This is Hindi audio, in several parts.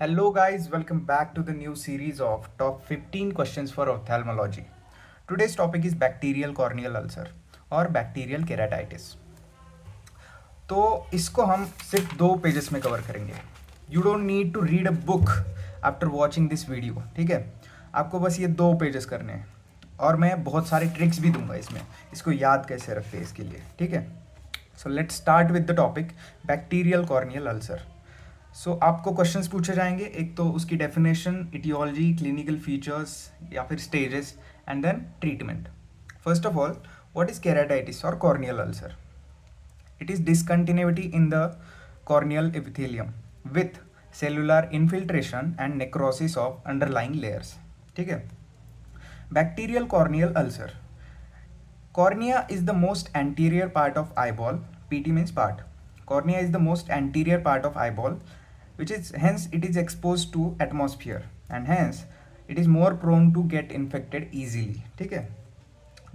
Hello, guys, welcome back to the new series of top 15 questions for ophthalmology. Today's topic is bacterial corneal ulcer और bacterial keratitis. तो इसको हम सिर्फ 2 पेजेस में कवर करेंगे. You don't need to read a book after watching this video. ठीक है, आपको बस ये 2 पेजेस करने हैं और मैं बहुत सारे ट्रिक्स भी दूंगा इसमें, इसको याद कैसे रखते हैं इसके लिए. ठीक है, so let's start with the topic bacterial corneal ulcer. So आपको क्वेश्चंस पूछे जाएंगे, एक तो उसकी डेफिनेशन, इटियोलॉजी, क्लिनिकल फीचर्स या फिर stages and then treatment. First of all, what is keratitis और corneal ulcer? It is discontinuity in the corneal epithelium with cellular infiltration and necrosis of underlying layers. ठीक है. Bacterial corneal ulcer. Cornea is the most anterior part of eyeball. PT means part. Cornea is the most anterior part of eyeball, which is hence it is exposed to atmosphere and hence it is more prone to get infected easily. ठीक है.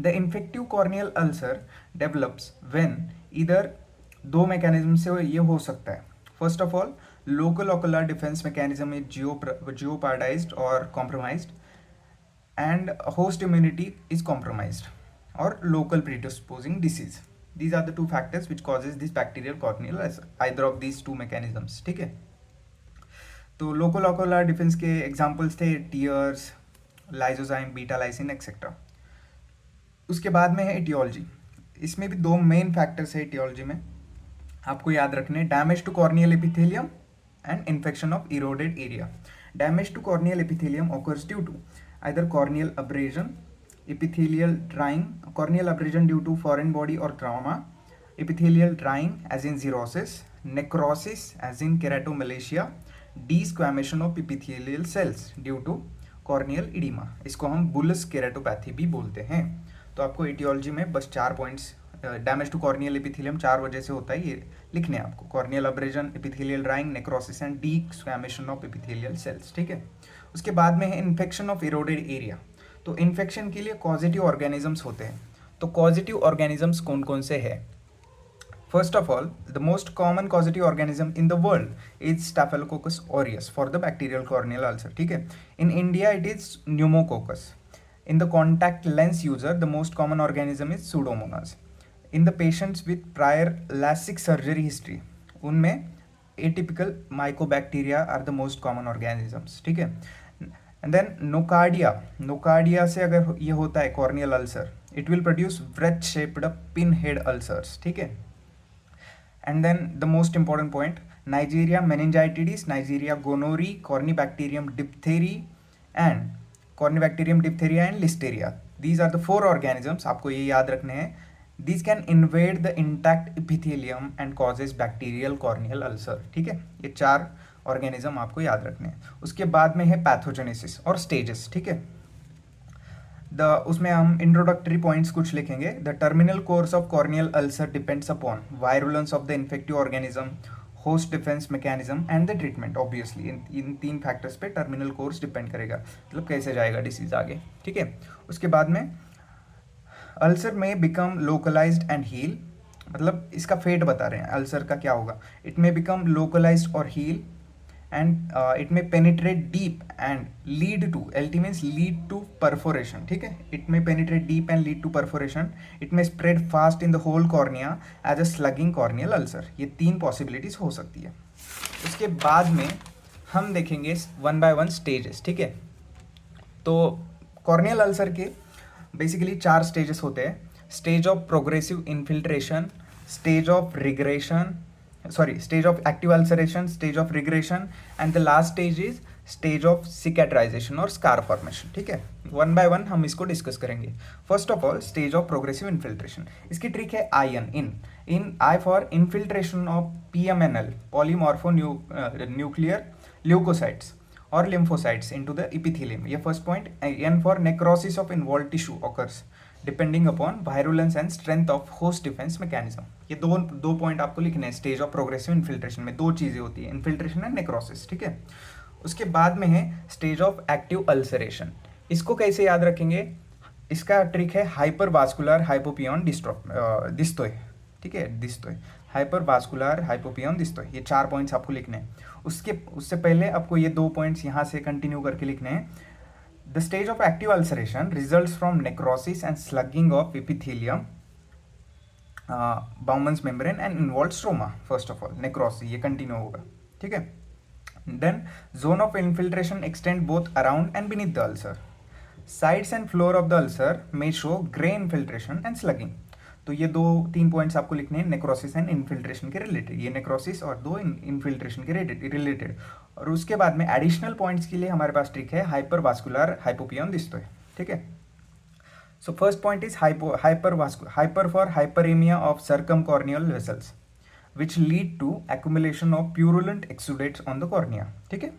The infective corneal ulcer develops when either 2 mechanism से ये हो सकता है. First of all, local ocular defense mechanism is jeopardized or compromised, and host immunity is compromised, or local predisposing disease. These are the 2 factors which causes this bacterial corneal ulcer. Either of these 2 mechanisms. ठीक है. तो लोकल ocular defense के एग्जाम्पल्स थे tears, lysozyme, beta lysine etcetera. उसके बाद में है इटियोलॉजी. इसमें भी 2 मेन फैक्टर्स है इटियोलॉजी में, आपको याद रखने. Damage to corneal epithelium and infection of eroded area. Damage to corneal epithelium occurs due to either corneal abrasion, epithelial drying, corneal abrasion due to foreign body or trauma, epithelial drying as in xerosis, necrosis as in keratomalacia, desquamation of epithelial cells due to corneal edema. इसको हम बुलस केराटोपैथी भी बोलते हैं. तो आपको इटियोलॉजी में बस 4 points. Damage to corneal epithelium 4 वजह से होता है, ये लिखने हैं आपको. Corneal abrasion, epithelial drying, necrosis and desquamation of epithelial cells. ठीक है. उसके बाद में है इन्फेक्शन ऑफ इरोडेड एरिया. तो इन्फेक्शन के लिए कॉजेटिव ऑर्गेनिजम्स होते हैं. तो कॉजेटिव ऑर्गेनिजम्स कौन कौन से हैं? First of all, the most common causative organism in the world is Staphylococcus aureus for the bacterial corneal ulcer. ठीक है. In India, it is pneumococcus. In the contact lens user, the most common organism is Pseudomonas. In the patients with prior LASIK surgery history, उनमें atypical mycobacteria are the most common organisms. ठीक है. And then nocardia से अगर ये होता है corneal ulcer, it will produce wedge-shaped pinhead ulcers. ठीक है. And then the most important point, Neisseria meningitidis, Neisseria gonorrhoeae, Corynebacterium diphtheria and Listeria. These are the 4 organisms, आपको ये याद रखने हैं. These can invade the intact epithelium and causes bacterial corneal ulcer. ठीक है. ये 4 ऑर्गेनिज्म आपको याद रखने हैं. उसके बाद में है पैथोजेनेसिस और स्टेजेस. ठीक है. उसमें हम इंट्रोडक्टरी पॉइंट्स कुछ लिखेंगे. The terminal course of corneal ulcer depends upon virulence of the infective organism, host defence mechanism and the treatment. Obviously in 3 factors पे टर्मिनल कोर्स डिपेंड करेगा, मतलब कैसे जाएगा डिसीज आगे. ठीक है. उसके बाद में अल्सर में बिकम लोकलाइज्ड एंड हील, मतलब इसका फेट बता रहे हैं अल्सर का क्या होगा. इट में बिकम लोकलाइज्ड और heal and it may penetrate deep and lead to, LT means lead to perforation. ठीक है. it may penetrate deep and lead to perforation. it may spread fast in the whole cornea as a slugging corneal ulcer. ये 3 पॉसिबिलिटीज हो सकती है. उसके बाद में हम देखेंगे 1 by 1 स्टेजेस. ठीक है. तो कॉर्नियल अल्सर के बेसिकली 4 स्टेजेस होते हैं. Stage of progressive infiltration, stage of regression, stage of active ulceration, stage of regression, and the last stage is stage of cicatrization और scar formation. ठीक है. 1 by 1 हम इसको डिस्कस करेंगे. First of all, stage of progressive infiltration. इसकी ट्रिक है ion in I for infiltration of PMNL, polymorpho nuclear leukocytes और लिम्फोसाइट्स इनटू द एपिथेलियम. ये first point. N for necrosis of involve tissue occurs depending upon virulence and strength of host defence mechanism. ये दो पॉइंट आपको लिखने हैं. स्टेज ऑफ प्रोग्रेसिव इन्फिल्ट्रेशन में 2 चीज़ें होती है, इन्फिल्ट्रेशन एंड नेक्रोसिस. ठीक है. उसके बाद में है स्टेज ऑफ एक्टिव अल्सरेशन. इसको कैसे याद रखेंगे? इसका ट्रिक है हाइपर वास्कुलर हाइपोपियन डिस्टोय. ठीक है. डिस्टोय, हाइपर वास्कुलर हाइपोपियन डिस्टोय. ये 4 पॉइंट्स आपको लिखने हैं. उससे पहले आपको ये 2 पॉइंट्स यहाँ से कंटिन्यू करके लिखने हैं. The stage of active ulceration results from necrosis and sloughing of epithelium, Bowman's membrane and involve stroma. First of all necrosis ये कंटिन्यू होगा, ठीक है. Then zone of infiltration extend both around and beneath the ulcer. Sides and floor of the ulcer may show grey infiltration and sloughing. तो ये 2-3 पॉइंट्स आपको लिखने हैं नेक्रोसिस एंड इन्फिल्ट्रेशन के रिलेटेड. ये नेक्रोसिस और 2 इन्फिल्ट्रेशन के रिलेटेड. और उसके बाद में एडिशनल पॉइंट्स के लिए हमारे पास ट्रिक है हाइपरवास्कुलर हाइपोपियन दिस्तोय, ठीक है. So first point is hyper for hyperemia of circumcorneal vessels, which lead to accumulation of purulent exudates on the cornea. ठीक है.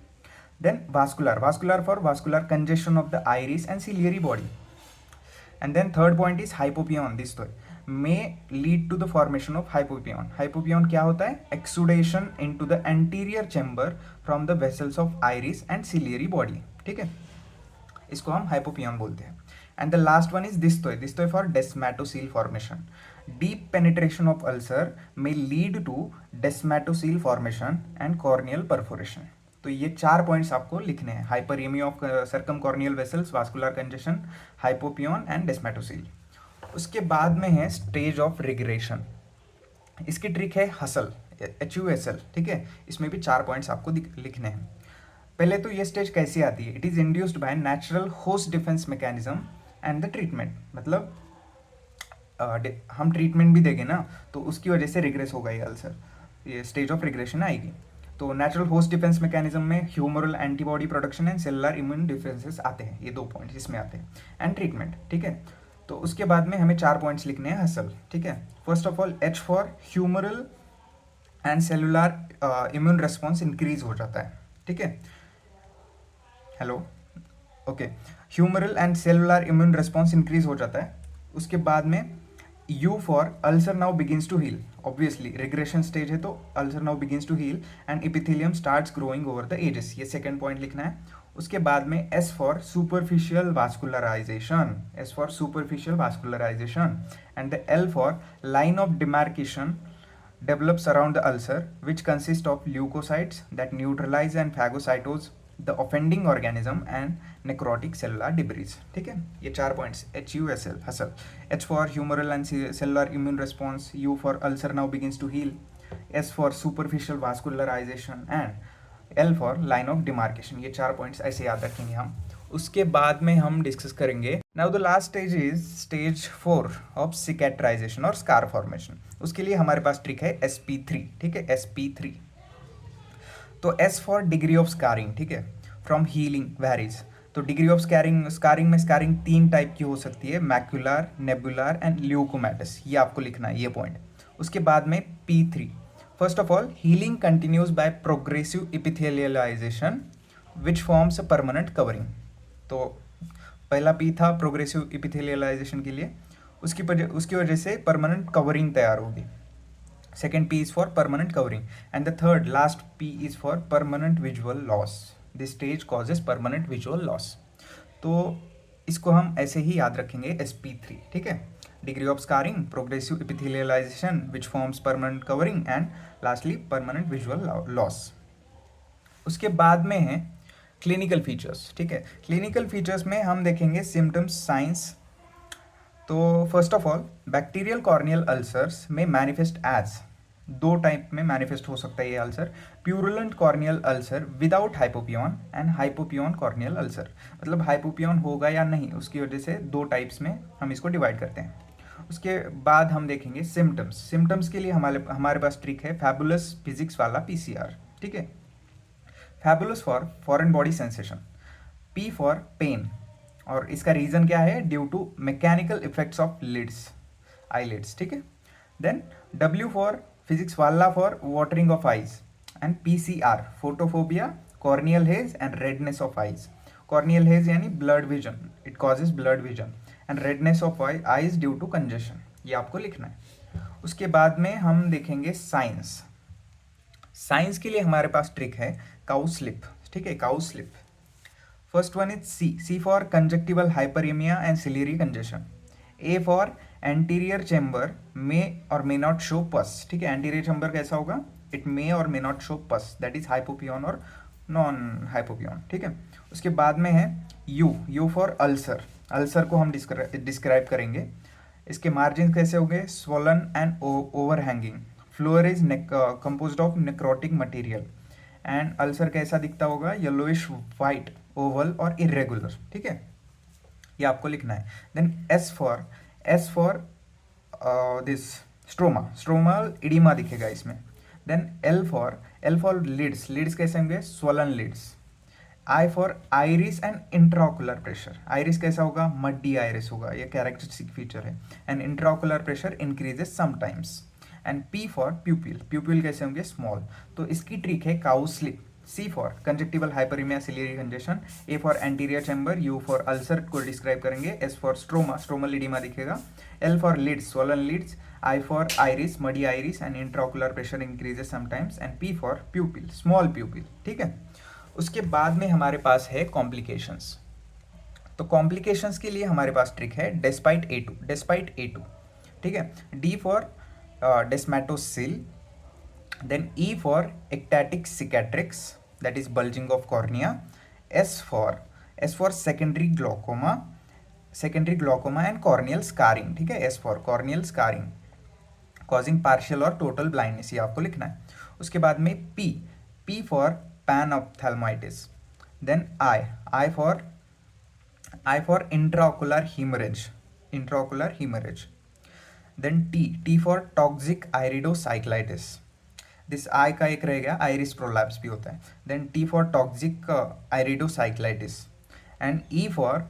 Then vascular for vascular congestion of the iris and ciliary body. And then third point is hypopion. This may lead to the formation of hypopion. Hypopion क्या होता है? Exudation into the anterior chamber from the vessels of iris and ciliary body. ठीक है, इसको हम hypopion बोलते हैं. And the last one is dystoy for desmatocele formation. Deep penetration of ulcer may lead to desmatocele formation and corneal perforation. तो ये 4 पॉइंट्स आपको लिखने हैं. Hyperaemia of circumcorneal vessels, vascular congestion, hypopyon and descemetocele. उसके बाद में है स्टेज ऑफ रिग्रेशन. इसकी ट्रिक है हसल, HUSL, ठीक है. इसमें भी 4 पॉइंट्स आपको लिखने हैं. पहले तो ये स्टेज कैसे आती है? It is induced by natural host defence mechanism and the treatment. मतलब हम ट्रीटमेंट भी देंगे ना, तो उसकी वजह से रिग्रेस होगा ये अल्सर, ये स्टेज ऑफ रिग्रेशन आएगी. तो नेचुरल होस्ट डिफेंस मैकेनिज्म में humoral antibody production and cellular immune defences आते हैं. ये 2 पॉइंट्स इसमें आते हैं. एंड ट्रीटमेंट, ठीक है. तो उसके बाद में हमें 4 पॉइंट्स लिखने हैं हसल, ठीक है. First of all H for humoral and cellular immune response increase हो जाता है, ठीक है. Hello, okay. Humoral and cellular immune response increase हो जाता है. उसके बाद में U for ulcer now begins to heal. Obviously regression stage है तो ulcer now begins to heal and epithelium starts growing over the edges. ये सेकंड पॉइंट लिखना है. उसके बाद में S for superficial वास्कुलराइजेशन, S for superficial vascularisation and the L for line of demarcation develops around the ulcer, which consists of leukocytes that neutralize and phagocytose the offending organism and necrotic cellular debris. ठीक है, ये 4 points HUSL hustle. H for humoral and cellular immune response, U for ulcer now begins to heal, S for superficial vascularization and L for line of demarcation. ये 4 पॉइंट्स ऐसे याद रखेंगे हम. उसके बाद में हम डिस्कस करेंगे. Now the last stage is stage 4 of cicatrisation और स्कार फॉर्मेशन. उसके लिए हमारे पास ट्रिक है SP3, ठीक है, SP3. तो S for degree of scarring, ठीक है, फ्रॉम हीलिंग वेरीज. तो डिग्री ऑफ स्कारिंग में स्कारिंग 3 टाइप की हो सकती है, मैक्युलर, नेबुलर एंड ल्यूकोमैटस. ये आपको लिखना है, ये पॉइंट. उसके बाद में P3. First of all healing continues by progressive epithelialisation which forms a permanent covering. तो पहला P था प्रोग्रेसिव इपिथेलियलाइजेशन के लिए, उसकी वजह से परमानेंट कवरिंग तैयार होगी. Second P is for permanent covering and the third last P is for permanent visual loss. This stage causes permanent visual loss. तो इसको हम ऐसे ही याद रखेंगे SP3, ठीक है. Degree of scarring, progressive epithelialisation which forms permanent covering and lastly permanent visual loss. उसके बाद में है क्लिनिकल फीचर्स, ठीक है. क्लिनिकल फीचर्स में हम देखेंगे सिम्टम्स, साइंस. तो first of all bacterial corneal ulcers में मैनिफेस्ट एज, 2 टाइप में मैनिफेस्ट हो सकता है ये ulcer. Purulent corneal ulcer without हाइपोपियन and हाइपोपियन corneal ulcer. मतलब हाइपोपियन होगा या नहीं, उसकी वजह से 2 टाइप्स में हम इसको डिवाइड करते हैं. उसके बाद हम देखेंगे सिम्टम्स. सिम्टम्स के लिए हमारे पास ट्रिक है फैबुलस फिजिक्स वाला PCR, ठीक है. Fabulous for foreign body sensation, P for pain, और इसका रीजन क्या है? Due to mechanical effects of lids, eyelids, ठीक है. देन W फॉर फिजिक्स वाला for watering of eyes and PCR photophobia, corneal haze and redness of eyes. Corneal haze यानी blood vision, it causes blood vision and redness of eyes due to congestion. ये आपको लिखना है. उसके बाद में हम देखेंगे साइंस. साइंस के लिए हमारे पास ट्रिक है काउ स्लिप, ठीक है, cow slip. First one is C for conjunctival hyperaemia and ciliary congestion. A for anterior chamber may और मे नॉट शो पस, ठीक है. एंटीरियर चेम्बर कैसा होगा? इट मे और मे नॉट शो पस, दैट इज हाइपोपियन और नॉन हाइपोपियन, ठीक है। उसके बाद में है यू फॉर अल्सर। अल्सर को हम डिस्क्राइब करेंगे। इसके मार्जिन कैसे होंगे, swollen and overhanging. Floor is composed of necrotic material and ulcer कैसा दिखता होगा, येलोइश वाइट, ओवल और इरेगुलर, ठीक है, ये आपको लिखना है। Then S for this stroma, stromal oedema दिखेगा इसमें। Then L for lids, lids कैसे होंगे, swollen lids. I for iris and intraocular pressure, iris कैसा होगा, मड्डी आइरिस होगा, ये कैरेक्टरिस्टिक फीचर है। And intraocular pressure increases sometimes. And P for pupil, pupil कैसे होंगे, स्मॉल। तो इसकी ट्रिक है cow slip. C for conjunctival hyperaemia ciliary congestion. A for anterior chamber. U for ulcer को डिस्क्राइब करेंगे। S for stroma, stromal oedema दिखेगा। L for lids, swollen lids. I for iris, muddy iris and intraocular pressure increases sometimes. And P for pupil, small pupil, ठीक है। उसके बाद में हमारे पास है कॉम्प्लिकेशंस। तो कॉम्प्लिकेशंस के लिए हमारे पास ट्रिक है डेस्पाइट ए टू, ठीक है। D for descemetocele. Then E for ectatic cicatrix, that is bulging of cornea. S for secondary glaucoma and corneal scarring, ठीक है। S for corneal scarring causing partial और total blindness, ये आपको लिखना है। उसके बाद में P for panophthalmitis. Then I for intraocular hemorrhage. Then T for toxic iridocyclitis. This I का एक रह गया, आइरिस प्रोलैप्स भी होता है। Then T for toxic iridocyclitis and E for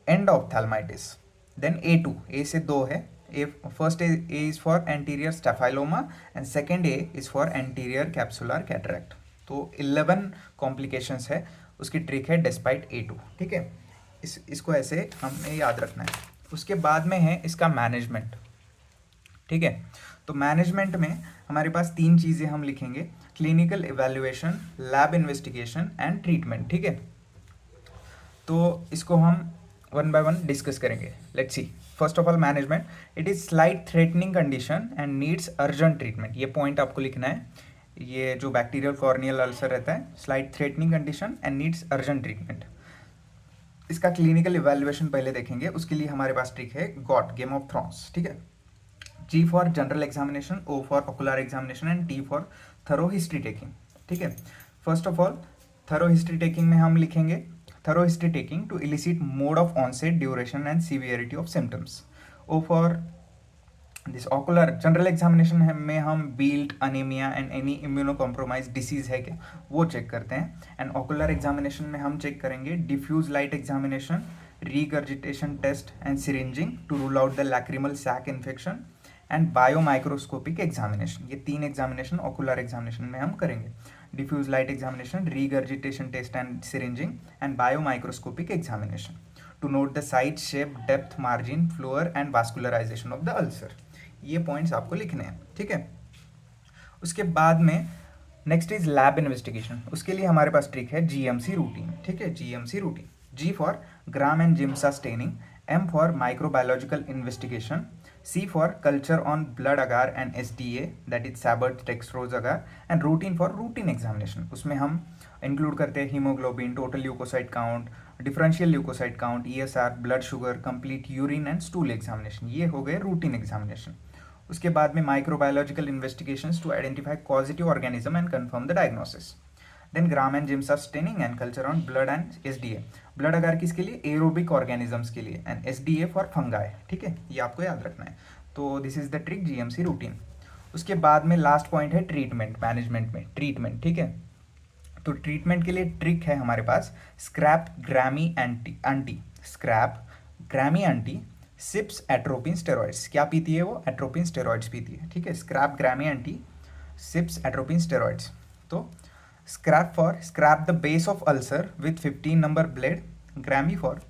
endophthalmitis. Then A two, A से दो है, A first A is for anterior staphyloma and second A is for anterior capsular cataract. तो 11 कॉम्प्लिकेशंस है, उसकी ट्रिक है डेस्पाइट ए2, ठीक है। इसको ऐसे हमें याद रखना है। उसके बाद में है इसका मैनेजमेंट, ठीक है। तो मैनेजमेंट में हमारे पास 3 चीज़ें हम लिखेंगे, clinical evaluation, lab investigation and treatment, ठीक है। तो इसको हम वन बाय वन डिस्कस करेंगे। Let's see. First of all management, it is slight threatening condition and needs urgent treatment, ये पॉइंट आपको लिखना है। ये जो बैक्टीरियल कॉर्नियल अल्सर रहता है, slight threatening condition and needs urgent treatment. इसका क्लिनिकल इवैल्यूएशन पहले देखेंगे, उसके लिए हमारे पास ट्रिक है गॉट, गेम ऑफ थ्रोन्स, ठीक है। G for general examination, O for ocular examination and T for thorough history taking, ठीक है। First of all thorough history taking में हम लिखेंगे thorough history taking to elicit mode of onset, duration and severity of symptoms. O for this ocular general examination में हम built, anaemia and any immuno compromise disease है क्या, वो चेक करते हैं। एंड ओकुलर एग्जामिनेशन में हम चेक करेंगे diffuse light examination, regurgitation test and syringing to rule out the lacrimal sac infection and biomicroscopic examination. ये 3 एग्जामिनेशन ओकुलर एग्जामिनेशन में हम करेंगे, diffuse light examination, regurgitation test and syringing and biomicroscopic examination to note the size, shape, depth, margin, floor and vascularisation of the ulcer. ये पॉइंट्स आपको लिखने हैं, ठीक है। उसके बाद में नेक्स्ट इज लैब इन्वेस्टिगेशन। उसके लिए हमारे पास ट्रिक है GMC रूटीन, ठीक है, GMC routine. G for gram and Giemsa staining, M for microbiological investigation, C for culture on blood agar and SDA, that is Sabouraud dextrose agar, and routine for routine examination. उसमें हम इंक्लूड करते हैं haemoglobin, total leukocyte count, differential leukocyte count, ESR, blood sugar, complete urine and stool examination. ये हो गए रूटीन एग्जामिनेशन। उसके बाद में microbiological investigations to identify positive organism and confirm the diagnosis. Then gram and Giemsa staining and culture on blood and SDA। Blood agar किसके लिए, एरोबिक ऑर्गेनिजम्स के लिए, एंड SDA फॉर फंगाई, ठीक है, ये आपको याद रखना है। तो this is the trick GMC routine. उसके बाद में लास्ट पॉइंट है ट्रीटमेंट, मैनेजमेंट में ट्रीटमेंट, ठीक है। तो ट्रीटमेंट के लिए ट्रिक है हमारे पास scrap grammy anti scrap grammy anti sips atropine steroids. क्या पीती है वो, एट्रोपिन स्टेरॉइड्स पीती है, ठीक है। Scrap grammy anti sips atropine steroids. तो scrap for scrape the base of ulcer with 15 number blade, grammy for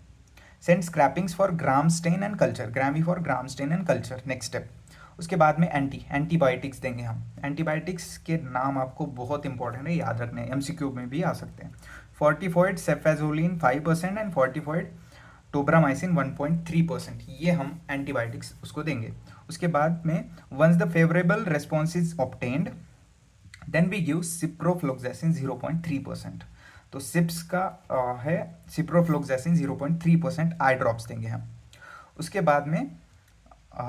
send scrapings for gram stain and culture, grammy for gram stain and culture. Next step. उसके बाद में एंटीबायोटिक्स देंगे हम। एंटीबायोटिक्स के नाम आपको बहुत इंपॉर्टेंट है, याद रखने हैं, MCQ में भी आ सकते हैं। फोर्टिफॉइड सेफेजोलिन 5% एंड फोर्टिफॉइड टोब्रामाइसिन 1.3%, ये हम एंटीबायोटिक्स उसको देंगे। उसके बाद में once the favourable response is obtained, then we give ciprofloxacin 0.3%। तो सिप्स का है सिप्रोफ्लोक्सासिन 0.3% आई ड्रॉप्स देंगे हम। उसके बाद में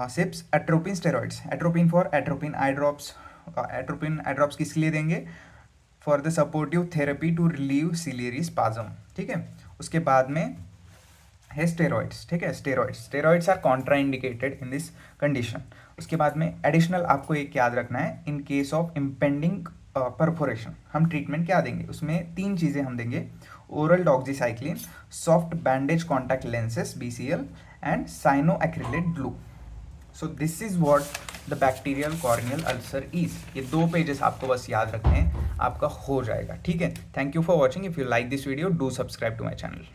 sips atropine steroids, atropine for atropine eye drops. Atropine eye drops किस लिए देंगे? For the supportive therapy to relieve ciliary spasm, ठीक है। उसके बाद में है स्टेरॉइड्स, ठीक है। Steroids are contraindicated in this condition. उसके बाद में एडिशनल आपको एक याद रखना है, in case of impending perforation हम ट्रीटमेंट क्या देंगे? उसमें 3 चीज़ें हम देंगे, oral doxycycline, soft bandage contact lenses BCL and cyanoacrylate glue. So this is what the bacterial corneal ulcer is. ये 2 पेजेस आपको बस याद रखने हैं, आपका हो जाएगा, ठीक है। Thank you for watching. If you like this video, do subscribe to my channel.